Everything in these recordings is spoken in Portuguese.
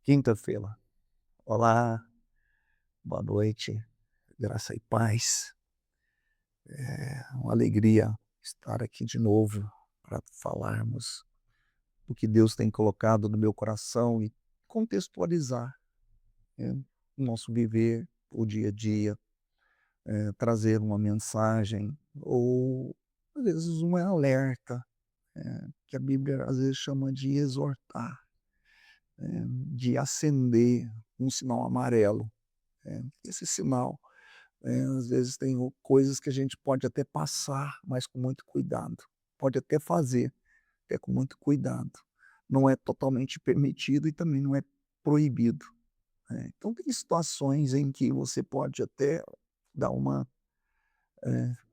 Quinta-feira. Olá, boa noite, graça e paz. É uma alegria estar aqui de novo para falarmos o que Deus tem colocado no meu coração e contextualizar, né, o nosso viver, o dia a dia, trazer uma mensagem ou às vezes um alerta, que a Bíblia às vezes chama de exortar, de acender um sinal amarelo. Esse sinal, às vezes tem coisas que a gente pode até passar, mas com muito cuidado. Pode até fazer, até com muito cuidado. Não é totalmente permitido e também não é proibido, né. Então tem situações em que você pode até dar uma,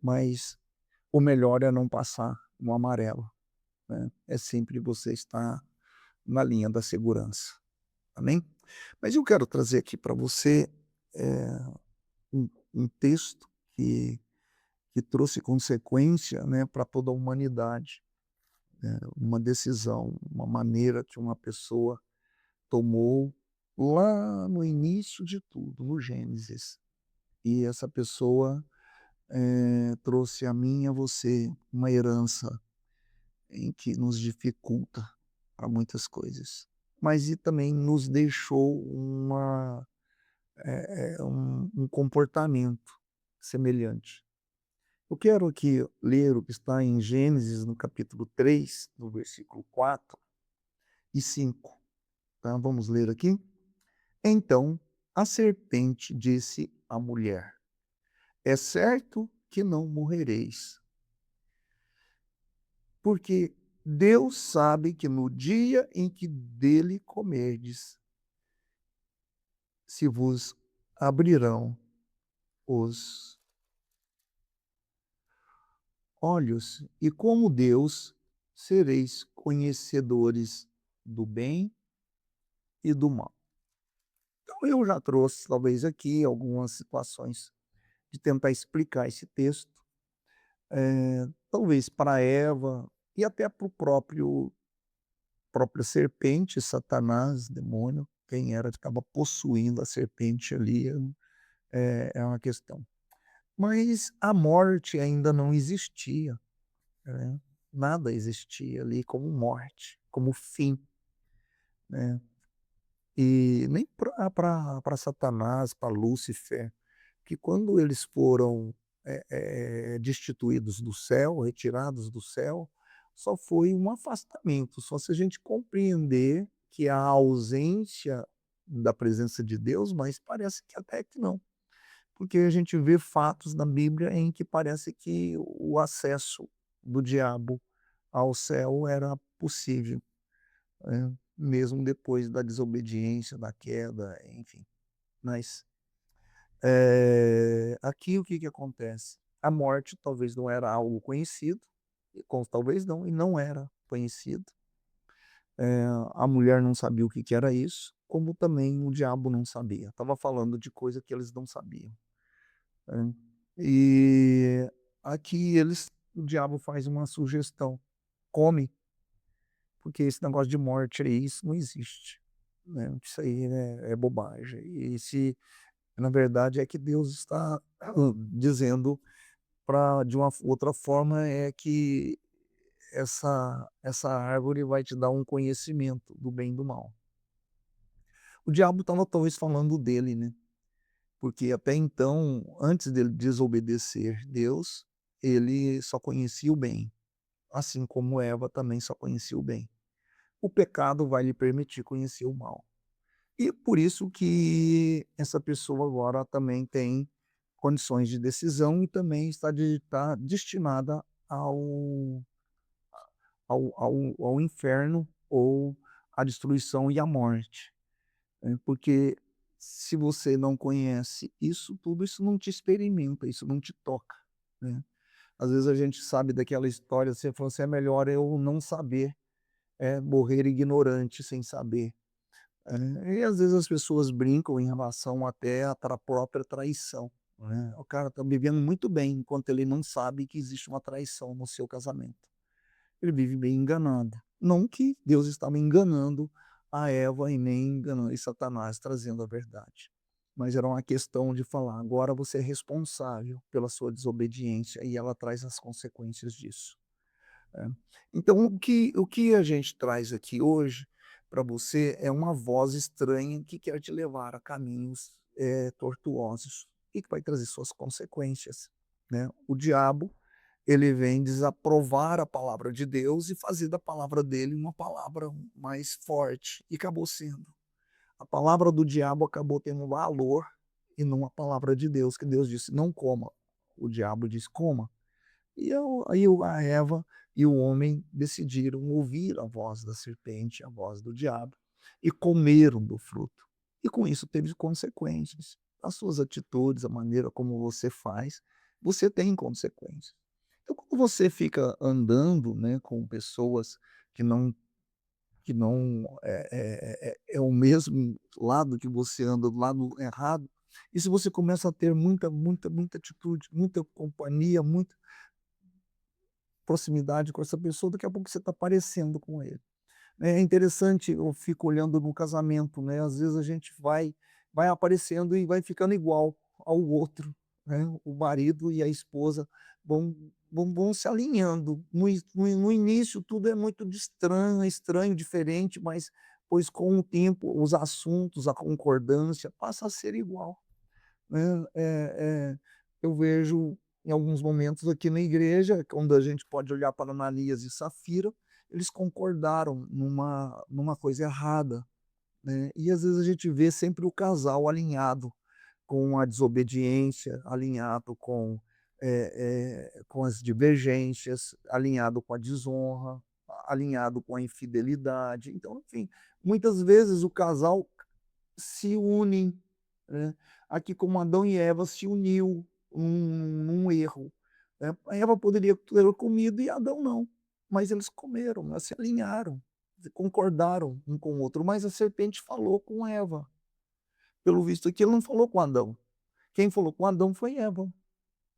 mas o melhor é não passar no amarelo, né. É sempre você estar na linha da segurança, amém? Mas eu quero trazer aqui para você, eh, um texto que trouxe consequência, né, para toda a humanidade, uma decisão, uma maneira que uma pessoa tomou lá no início de tudo, no Gênesis. E essa pessoa, trouxe a mim e a você uma herança em que nos dificulta para muitas coisas, mas e também nos deixou um comportamento semelhante. Eu quero aqui ler o que está em Gênesis, no capítulo 3, no versículo 4 e 5, tá? Vamos ler aqui? Então a serpente disse à mulher: É certo que não morrereis, porque Deus sabe que no dia em que dele comerdes, se vos abrirão os olhos, e como Deus sereis conhecedores do bem e do mal. Então eu já trouxe talvez aqui algumas situações de tentar explicar esse texto, talvez para Eva e até para o própria serpente, Satanás, demônio, quem era que estava possuindo a serpente ali, é uma questão. Mas a morte ainda não existia, né, nada existia ali como morte, como fim, né. E nem para Satanás, para Lúcifer, que quando eles foram, destituídos do céu, retirados do céu, só foi um afastamento, só se a gente compreender que a ausência da presença de Deus, mas parece que até que não, porque a gente vê fatos na Bíblia em que parece que o acesso do diabo ao céu era possível, mesmo depois da desobediência, da queda, enfim. Mas, aqui o que que acontece? A morte talvez não era algo conhecido, talvez não, e não era conhecido. A mulher não sabia o que que era isso, como também o diabo não sabia. Estava falando de coisa que eles não sabiam, né. E aqui o diabo faz uma sugestão: "Come, porque esse negócio de morte aí, isso não existe, né, isso aí é bobagem". E se na verdade é que Deus está dizendo para de uma outra forma, é que essa árvore vai te dar um conhecimento do bem e do mal. O diabo estava talvez falando dele, né, porque até então, antes dele desobedecer Deus, ele só conhecia o bem, assim como Eva também só conhecia o bem. O pecado vai lhe permitir conhecer o mal. E por isso que essa pessoa agora também tem condições de decisão e também está destinada ao ao inferno ou à destruição e à morte, né, porque se você não conhece isso tudo, isso não te experimenta, isso não te toca, né. Às vezes a gente sabe daquela história, você falou assim: "É melhor eu não saber, morrer ignorante sem saber". E às vezes as pessoas brincam em relação até à própria traição, né. O cara está vivendo muito bem, enquanto ele não sabe que existe uma traição no seu casamento. Ele vive bem enganado. Não que Deus estava enganando a Eva e nem enganou e Satanás trazendo a verdade. Mas era uma questão de falar: "Agora você é responsável pela sua desobediência", e ela traz as consequências disso. É. Então o que a gente traz aqui hoje para você é uma voz estranha que quer te levar a caminhos, tortuosos e que vai trazer suas consequências, né. O diabo, ele vem desaprovar a palavra de Deus e fazer da palavra dele uma palavra mais forte, e acabou sendo. A palavra do diabo acabou tendo valor e não a palavra de Deus, que Deus disse: "Não coma". O diabo disse: "Coma". A Eva e o homem decidiram ouvir a voz da serpente, a voz do diabo, e comeram do fruto. E com isso teve consequências. As suas atitudes, a maneira como você faz, você tem consequências. Então, quando você fica andando, né, com pessoas que não é o mesmo lado que você anda, do lado errado, e se você começa a ter muita atitude, muita companhia, muita proximidade com essa pessoa, daqui a pouco você está parecendo com ele. É interessante, eu fico olhando no casamento, né, às vezes a gente vai aparecendo e vai ficando igual ao outro, né, o marido e a esposa vão se alinhando. No início tudo é muito de estranho, diferente, mas pois com o tempo os assuntos, a concordância passa a ser igual. Né, eu vejo em alguns momentos aqui na igreja, quando a gente pode olhar para Ananias e Safira, eles concordaram numa coisa errada, né, e às vezes a gente vê sempre o casal alinhado com a desobediência, alinhado com as divergências, alinhado com a desonra, alinhado com a infidelidade. Então, enfim, muitas vezes o casal se unem, né. Aqui como Adão e Eva se uniu num erro, né. A Eva poderia ter comido e Adão não, mas eles comeram, eles se alinharam, concordaram um com o outro, mas a serpente falou com Eva. Pelo visto aqui ele não falou com Adão, quem falou com Adão foi Eva.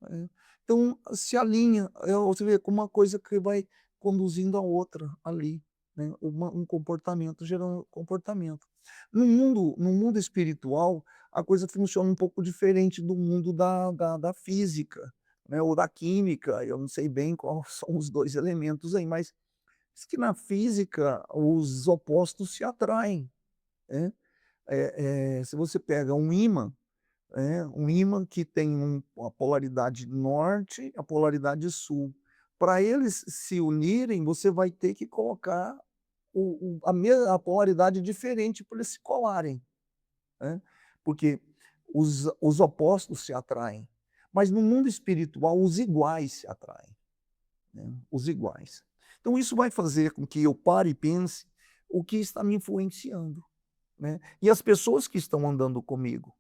É. Então, se alinha, você vê como uma coisa que vai conduzindo a outra ali, né, um comportamento gerando comportamento. No mundo espiritual, a coisa funciona um pouco diferente do mundo da física, né, ou da química, eu não sei bem quais são os 2 elementos aí, mas diz que na física os opostos se atraem, né. Se você pega um ímã que tem a polaridade norte e a polaridade sul. Para eles se unirem, você vai ter que colocar a polaridade diferente para eles se colarem, né, porque os opostos se atraem. Mas no mundo espiritual, os iguais se atraem, né, os iguais. Então isso vai fazer com que eu pare e pense o que está me influenciando, né, e as pessoas que estão andando comigo.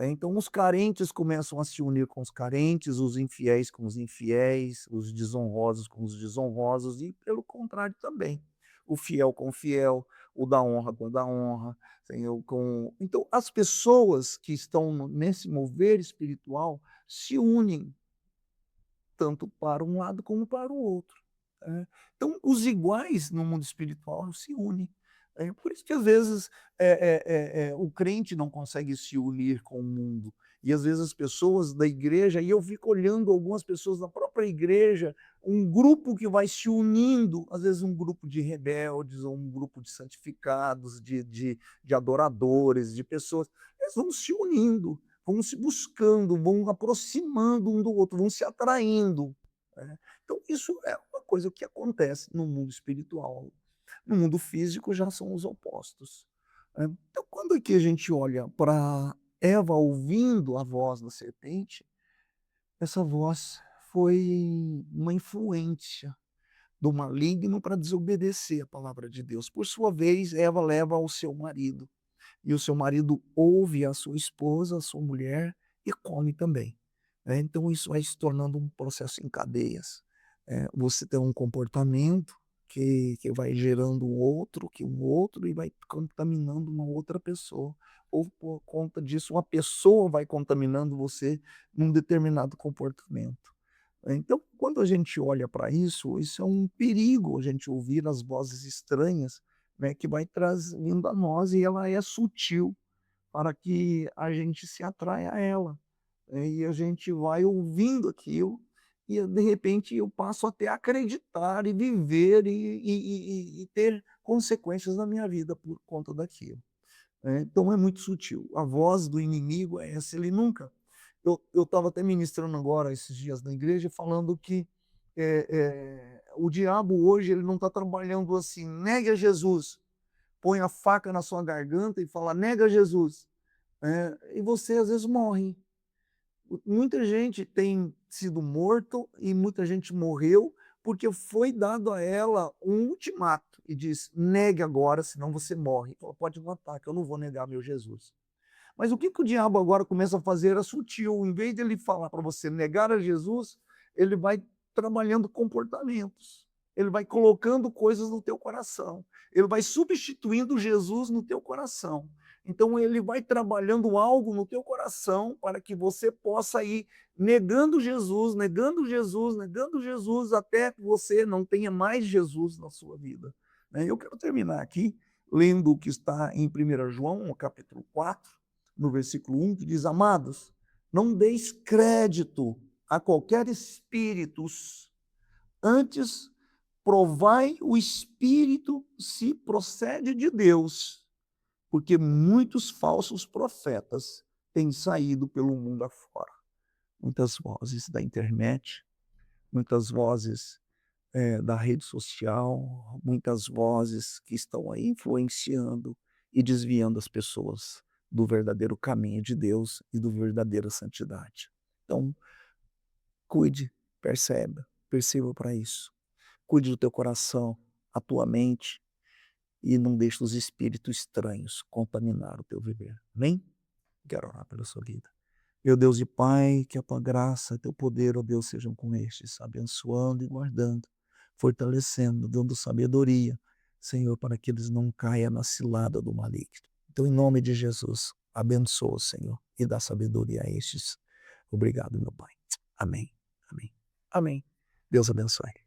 Então os carentes começam a se unir com os carentes, os infiéis com os infiéis, os desonrosos com os desonrosos e pelo contrário também. O fiel com o fiel, o da honra com o da honra, entendeu? Então as pessoas que estão nesse mover espiritual se unem tanto para um lado como para o outro, né. Então os iguais no mundo espiritual se unem. É por isso que às vezes, o crente não consegue se unir com o mundo, e às vezes as pessoas da igreja e eu fico olhando algumas pessoas da própria igreja, um grupo que vai se unindo, às vezes um grupo de rebeldes ou um grupo de santificados, de adoradores, de pessoas, eles vão se unindo, vão se buscando, vão aproximando um do outro, vão se atraindo, né. Então isso é uma coisa que acontece no mundo espiritual. No mundo físico já são os opostos, né. Então quando é que a gente olha para Eva ouvindo a voz da serpente, essa voz foi uma influência do maligno para desobedecer a palavra de Deus. Por sua vez, Eva leva ao seu marido. E o seu marido ouve a sua esposa, a sua mulher, e come também, né. Então isso vai se tornando um processo em cadeias. Você tem um comportamento que vai gerando um outro e vai contaminando uma outra pessoa. Ou por conta disso, uma pessoa vai contaminando você num determinado comportamento. Então, quando a gente olha para isso, isso é um perigo, a gente ouvir as vozes estranhas né, que vai trazendo a nós e ela é sutil para que a gente se atraia a ela, e a gente vai ouvindo aquilo e de repente eu passo até a acreditar e viver e ter consequências na minha vida por conta daquilo, né. Então é muito sutil. A voz do inimigo é essa, ele nunca eu estava até ministrando agora esses dias na igreja falando que, o diabo hoje ele não está trabalhando assim: "Negue a Jesus", põe a faca na sua garganta e fala: "Nega Jesus", e você às vezes morre. Muita gente tem sido morto e muita gente morreu, porque foi dado a ela um ultimato e diz: "Negue agora, senão você morre". Ela: "Pode matar, que eu não vou negar meu Jesus". Mas o que que o diabo agora começa a fazer é sutil, em vez de ele falar para você negar a Jesus, ele vai trabalhando comportamentos, ele vai colocando coisas no teu coração, ele vai substituindo Jesus no teu coração. Então ele vai trabalhando algo no teu coração para que você possa ir negando Jesus, negando Jesus, negando Jesus, até que você não tenha mais Jesus na sua vida, né. Eu quero terminar aqui lendo o que está em 1 João, no capítulo 4, no versículo 1, que diz: "Amados, não deis crédito a qualquer espíritos, antes provai o espírito se procede de Deus, porque muitos falsos profetas têm saído pelo mundo afora". Muitas vozes da internet, muitas vozes, da rede social, muitas vozes que estão aí influenciando e desviando as pessoas do verdadeiro caminho de Deus e do verdadeira santidade. Então, cuide, perceba para isso. Cuide do teu coração, a tua mente e não deixe os espíritos estranhos contaminar o teu viver. Amém? Quero orar pela sua vida. Meu Deus e Pai, que a tua graça, teu poder, ó Deus, sejam com estes, abençoando e guardando, fortalecendo, dando sabedoria, Senhor, para que eles não caiam na cilada do maligno. Então, em nome de Jesus, abençoa, Senhor, e dá sabedoria a estes. Obrigado, meu Pai. Amém. Amém. Amém. Deus abençoe.